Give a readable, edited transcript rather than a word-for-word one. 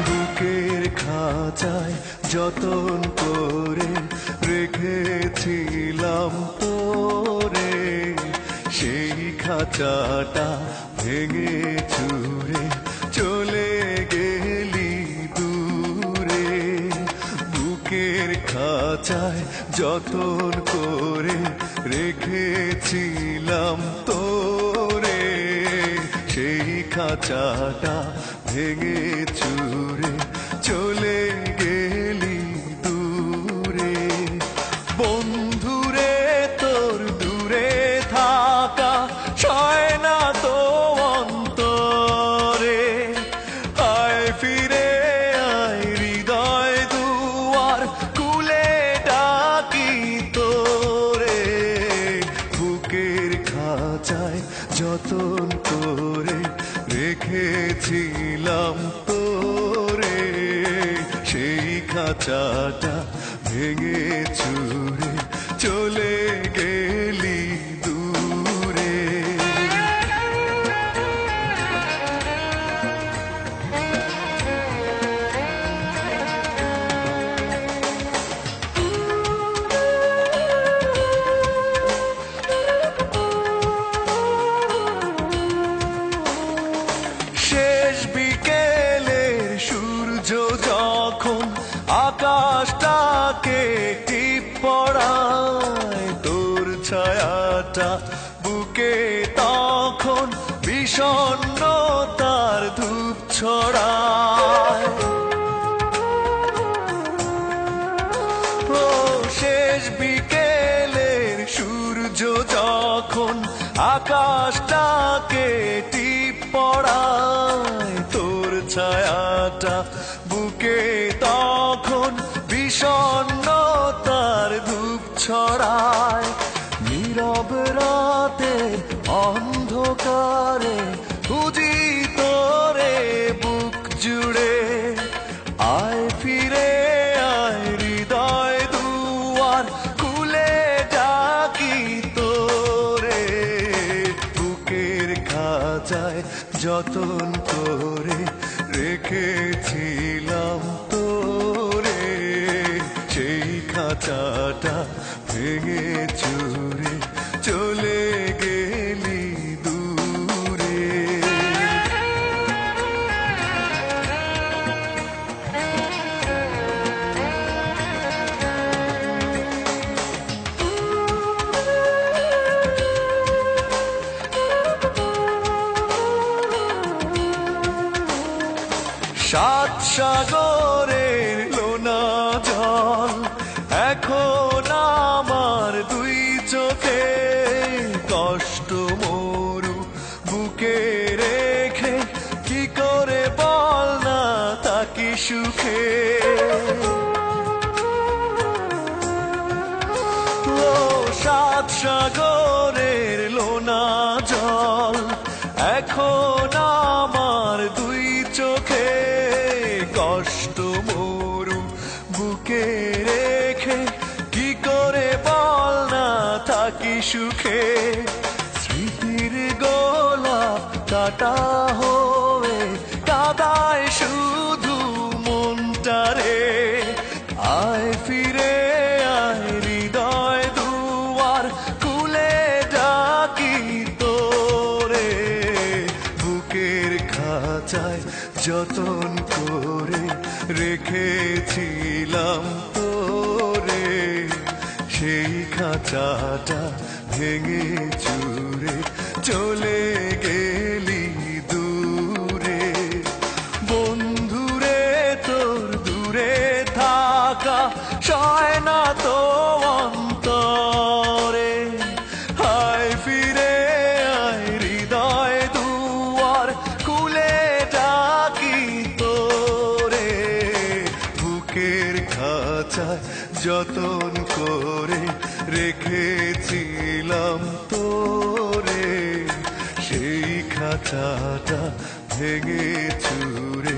বুকের খাঁচায় যতন করে রেখেছিলাম তোরে, সেই খাঁচাটা ভেঙে চুরে চলে গেলি দূরে। বুকের খাঁচায় যতন করে রেখেছিলাম তোরে, সেই খাঁচাটা ভেঙে চুরে চলে গেলি দূরে। বন্ধুরে তোর দূরে থাকা সয় না তো অন্তরে, আয় ফিরে আয় হৃদয় দুয়ার খুলে ডাকি তোরে। বুকের খাঁচায় যতন করে রেখেছিলাম তোরে, সেই খাঁচাটা ভেঙে চুরে চলে গেলি দূরে। শেষ বিকেলের সূর্য যখন আকাশটাকে টিপ পড়ায়, তোর ছায়াটা বুকে তখন বিষণ্ণতার ধূপ ছড়ায়। ও শেষ বিকেলের সূর্য যখন আকাশটাকে টিপ পড়ায়, তোর ছায়াটা বুকে তখন বিষণ্ণতার ধূপ ছড়ায়। নীরব রাতে অন্ধকারে খুঁজি তোরে বুক জুড়ে, আয় ফিরে আয় হৃদয় দুয়ার খুলে ডাকি তোরে। বুকের খাঁচায় যতন করে রেখেছিলাম তোরে, সেই খাঁচাটা ভেঙে চুরে চলে গেলি দূরে। সাত সাগরের লোনা জল এখন আমার দুই চোখে, কষ্ট মরু বুকে রেখে কি করে বল না তাকি সুখে। ও সাত সাগরের লোনা জল এখন আমার দুই চোখে, কষ্ট মরু বুকে রেখে কি করে বল না থাকি সুখে। স্মৃতির গোলাপ কাটা হয়ে কাদায় শুধু মনটারে, আয় ফিরে আয় হৃদয় দুয়ার খুলে ডাকি তোরে। বুকের খাঁচায় যতন করে রেখেছিলাম তোরে, সেই খাঁচাটা ভেঙে চুরে চলে গেলি দূরে। বন্ধুরে তোর দূরে থাকা সয় না তো অন্তরে, আয় ফিরে আয় হৃদয় দুয়ার খুলে ডাকি তোরে। বুকের খাঁচায় যতন করে রেখেছিলাম তোরে, সেই খাঁচাটা ভেঙে চুরে